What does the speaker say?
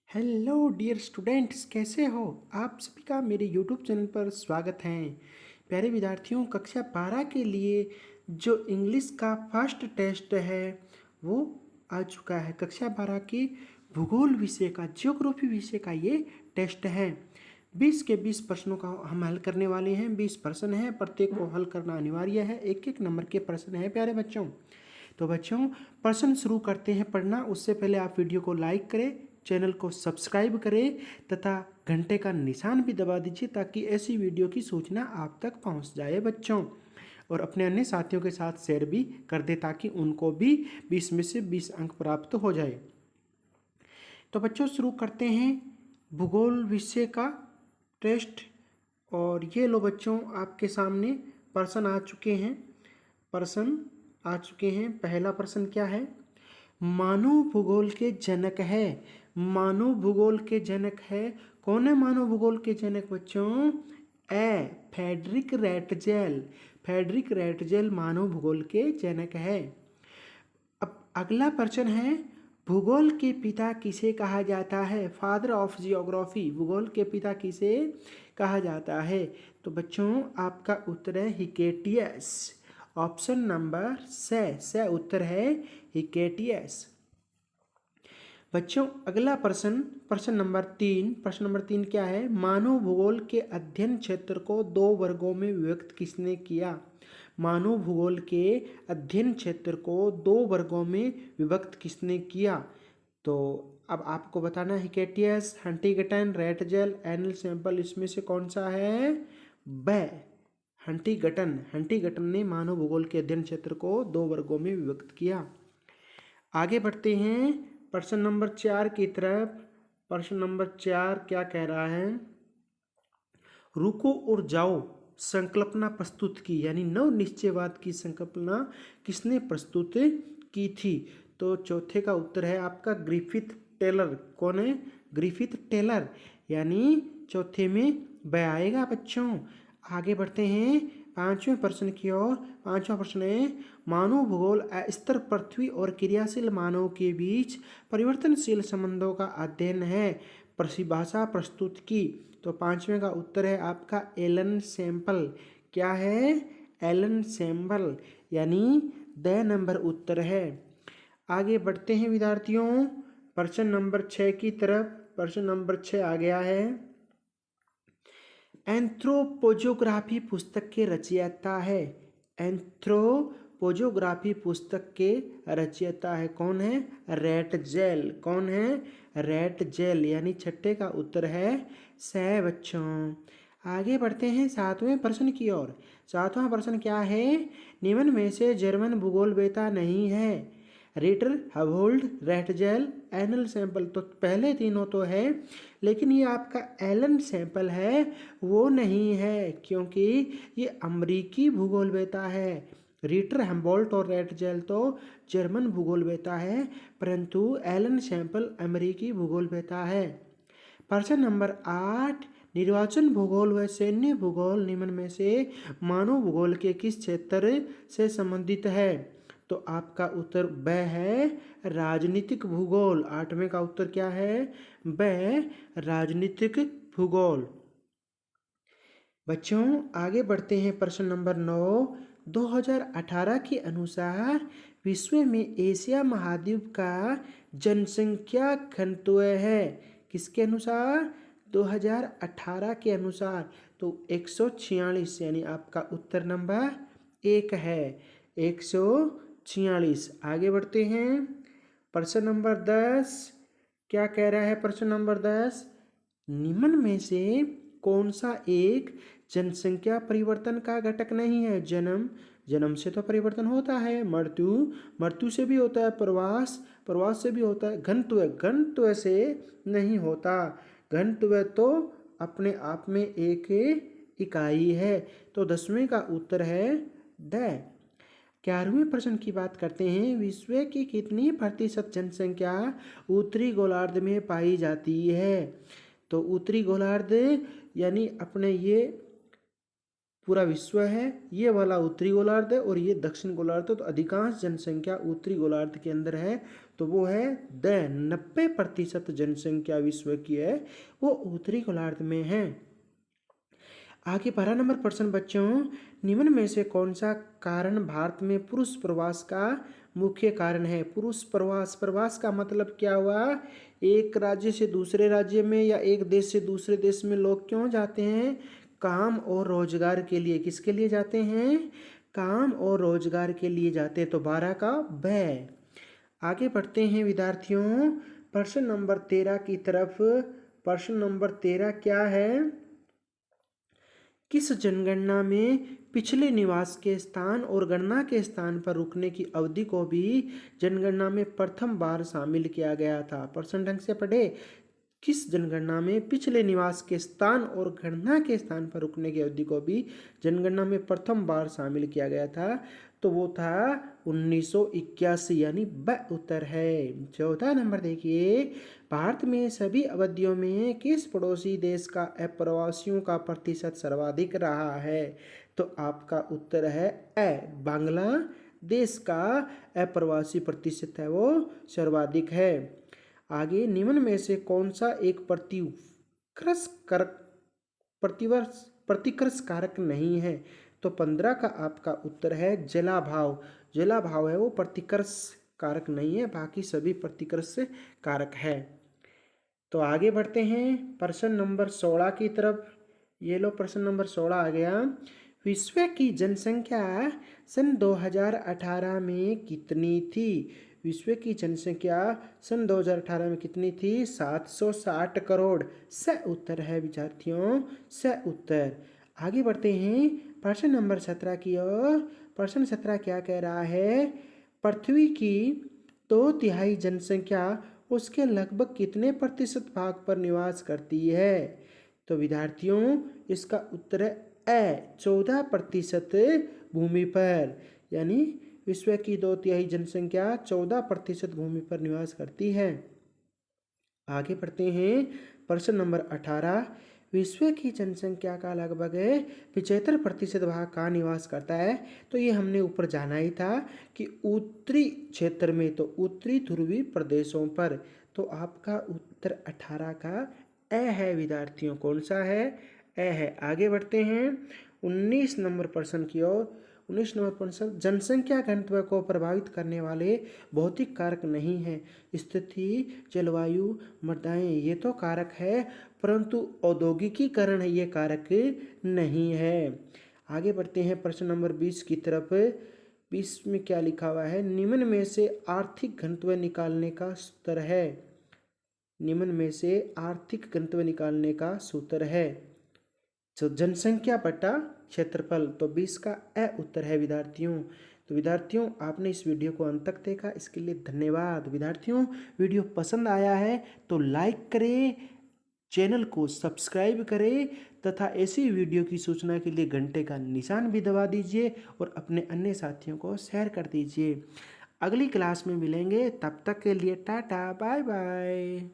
Hello dear students, कैसे हो आप सभी का मेरे यूट्यूब चैनल पर स्वागत है। प्यारे विद्यार्थियों, कक्षा 12 के लिए जो इंग्लिश का फर्स्ट टेस्ट है वो आ चुका है। कक्षा 12 के भूगोल विषय का, ज्योग्राफी विषय का ये टेस्ट है। 20 के 20 प्रश्नों का हम हल करने वाले हैं। 20 प्रश्न हैं, प्रत्येक को हल करना अनिवार्य है। एक एक नंबर के प्रश्न हैं प्यारे बच्चों। तो बच्चों, प्रश्न शुरू करते हैं पढ़ना। उससे पहले आप वीडियो को लाइक करें, चैनल को सब्सक्राइब करें तथा घंटे का निशान भी दबा दीजिए ताकि ऐसी वीडियो की सूचना आप तक पहुंच जाए बच्चों। और अपने अन्य साथियों के साथ शेयर भी कर दे ताकि उनको भी 20 में से 20 अंक प्राप्त हो जाए। तो बच्चों, शुरू करते हैं भूगोल विषय का टेस्ट। और ये लो बच्चों, आपके सामने प्रश्न आ चुके हैं। पहला प्रश्न क्या है? मानव भूगोल के जनक है। मानव भूगोल के जनक है। कौन है मानव भूगोल के जनक बच्चों? फ्रेडरिक रैटजेल। फ्रेडरिक रैटजेल मानव भूगोल के जनक है। अब अगला प्रश्न है, भूगोल के पिता किसे कहा जाता है? Father of geography. भूगोल के पिता किसे कहा जाता है? तो बच्चों, आपका उत्तर है हिकेटियस। ऑप्शन नंबर से उत्तर है हिकेटियस। बच्चों, अगला प्रश्न नंबर 3। प्रश्न नंबर 3 क्या है? मानव भूगोल के अध्ययन क्षेत्र को 2 वर्गों में विभक्त किसने किया? मानव भूगोल के अध्ययन क्षेत्र को 2 वर्गों में विभक्त किसने किया? तो अब आपको बताना है हिकेटियस, हंटिंगटन, रैटजेल, एनल सैंपल, इसमें से कौन सा है? हंटिंगटन ने मानव भूगोल के अध्ययन क्षेत्र को 2 वर्गों में विभक्त किया। आगे बढ़ते हैं प्रश्न नंबर 4 की तरफ। प्रश्न नंबर 4 क्या कह रहा है? रुको और जाओ संकल्पना प्रस्तुत की, यानी नव निश्चयवाद की संकल्पना किसने प्रस्तुत की थी? तो चौथे का उत्तर है आपका ग्रिफिथ टेलर। कौन है? ग्रिफिथ टेलर, यानी चौथे में ब आएगा बच्चों। आगे बढ़ते हैं 5वें प्रश्न की ओर। 5वां प्रश्न है, मानव भूगोल अस्तर पृथ्वी और क्रियाशील मानव के बीच परिवर्तनशील संबंधों का अध्ययन है। परिभाषा प्रस्तुत की। तो 5वें का उत्तर है आपका एलन सैंपल। क्या है? एलन सैंपल, यानी द नंबर उत्तर है। आगे बढ़ते हैं विद्यार्थियों प्रश्न नंबर 6 की तरफ। प्रश्न नंबर 6 आ गया है, एंथ्रोपोजोग्राफी पुस्तक के रचयिता है। एंथ्रोपोजोग्राफी पुस्तक के रचयिता है कौन है? रैटजेल। कौन है? रैटजेल, यानी छठे का उत्तर है सह बच्चों। आगे बढ़ते हैं 7वें प्रश्न की ओर। 7वां प्रश्न क्या है? निम्न में से जर्मन भूगोलवेता नहीं है। रिटर, हबोल्ड, रैटजेल, एनल सैंपल। तो पहले तीनों तो है, लेकिन ये आपका एलन सैंपल है वो नहीं है, क्योंकि ये अमरीकी भूगोलवेता है। रिटर, हम्बोल्ट और रैटजेल तो जर्मन भूगोलवेता है, परंतु एलन सैंपल अमरीकी भूगोलवेता है। प्रश्न नंबर 8, निर्वाचन भूगोल व सैन्य भूगोल निम्न में से मानव भूगोल के किस क्षेत्र से संबंधित है? तो आपका उत्तर ब है राजनीतिक भूगोल। 8वें का उत्तर क्या है? ब राजनीतिक भूगोल। बच्चों, आगे बढ़ते हैं प्रश्न नंबर 9। 2018 के अनुसार विश्व में एशिया महाद्वीप का जनसंख्या घनत्व है। किसके अनुसार? 2018 के अनुसार। तो 146, यानी आपका उत्तर नंबर 1 है 146। आगे बढ़ते हैं प्रश्न नंबर 10। क्या कह रहा है प्रश्न नंबर 10? निम्न में से कौन सा एक जनसंख्या परिवर्तन का घटक नहीं है? जन्म से तो परिवर्तन होता है, मृत्यु से भी होता है, प्रवास से भी होता है, घनत्व से नहीं होता। घनत्व तो अपने आप में एक इकाई है। तो 10वें का उत्तर है ड। 11वें प्रश्न की बात करते हैं, विश्व की कितनी प्रतिशत जनसंख्या उत्तरी गोलार्ध में पाई जाती है? तो उत्तरी गोलार्ध, यानी अपने ये पूरा विश्व है, ये वाला उत्तरी गोलार्ध है और ये दक्षिण गोलार्ध है। तो अधिकांश जनसंख्या उत्तरी गोलार्ध के अंदर है, तो वो है 90% जनसंख्या विश्व की है वो उत्तरी गोलार्ध में है। आगे 12 नंबर प्रश्न बच्चों, निम्न में से कौन सा कारण भारत में पुरुष प्रवास का मुख्य कारण है? पुरुष प्रवास, प्रवास का मतलब क्या हुआ? एक राज्य से दूसरे राज्य में या एक देश से दूसरे देश में लोग क्यों जाते हैं? काम और रोजगार के लिए। किसके लिए जाते हैं? काम और रोजगार के लिए जाते हैं। तो 12 का ब। आगे बढ़ते हैं विद्यार्थियों प्रश्न नंबर 13 की तरफ। प्रश्न नंबर 13 क्या है? किस जनगणना में पिछले निवास के स्थान और गणना के स्थान पर रुकने की अवधि को भी जनगणना में प्रथम बार शामिल किया गया था? प्रश्न ढंग से पढ़े। किस जनगणना में पिछले निवास के स्थान और गणना के स्थान पर रुकने की अवधि को भी जनगणना में प्रथम बार शामिल किया गया था? तो वो था 1981, यानी ब उत्तर है। 14 नंबर देखिए, भारत में सभी अवधियों में किस पड़ोसी देश का अप्रवासियों का प्रतिशत सर्वाधिक रहा है? तो आपका उत्तर है ए, बांग्लादेश का अप्रवासी प्रतिशत है वो सर्वाधिक है। आगे, निम्न में से कौन सा एक प्रतिकर्ष कारक नहीं है? तो 15 का आपका उत्तर है जलाभाव। जलाभाव है वो प्रतिकर्ष कारक नहीं है, बाकी सभी प्रतिकर्ष कारक है। तो आगे बढ़ते हैं प्रश्न नंबर 16 की तरफ। ये लो प्रश्न नंबर 16 आ गया। विश्व की जनसंख्या सन 2018 में कितनी थी? विश्व की जनसंख्या सन 2018 में कितनी थी? 760 करोड़। स उत्तर है विद्यार्थियों, स उत्तर। आगे बढ़ते हैं प्रश्न नंबर 17 की ओर। प्रश्न 17 क्या कह रहा है? पृथ्वी की 2/3 जनसंख्या उसके लगभग कितने प्रतिशत भाग पर निवास करती है? तो विद्यार्थियों इसका उत्तर है ए, 14% भूमि पर, यानी विश्व की 2/3 जनसंख्या 14% भूमि पर निवास करती है। आगे बढ़ते हैं प्रश्न नंबर 18। विश्व की जनसंख्या का लगभग 75% भाग कहाँ निवास करता है? तो ये हमने ऊपर जाना ही था कि उत्तरी क्षेत्र में, तो उत्तरी ध्रुवीय प्रदेशों पर। तो आपका उत्तर 18 का ए है विद्यार्थियों। कौन सा है? ए है। आगे बढ़ते हैं 19 नंबर प्रश्न की ओर। 19 नंबर प्रश्न, जनसंख्या घनत्व को प्रभावित करने वाले भौतिक कारक नहीं है। स्थिति, जलवायु, मृदाएं ये तो कारक है, परंतु औद्योगिकीकरण ये कारक नहीं है। आगे बढ़ते हैं प्रश्न नंबर 20 की तरफ। 20 में क्या लिखा हुआ है? निम्न में से आर्थिक घनत्व निकालने का सूत्र है। निम्न में से आर्थिक घनत्व निकालने का सूत्र है तो जनसंख्या बटा क्षेत्रफल। तो 20 का ए उत्तर है विद्यार्थियों। तो विद्यार्थियों आपने इस वीडियो को अंत तक देखा, इसके लिए धन्यवाद। विद्यार्थियों वीडियो पसंद आया है तो लाइक करें, चैनल को सब्सक्राइब करें तथा ऐसी वीडियो की सूचना के लिए घंटे का निशान भी दबा दीजिए और अपने अन्य साथियों को शेयर कर दीजिए। अगली क्लास में मिलेंगे, तब तक के लिए टाटा बाय बाय।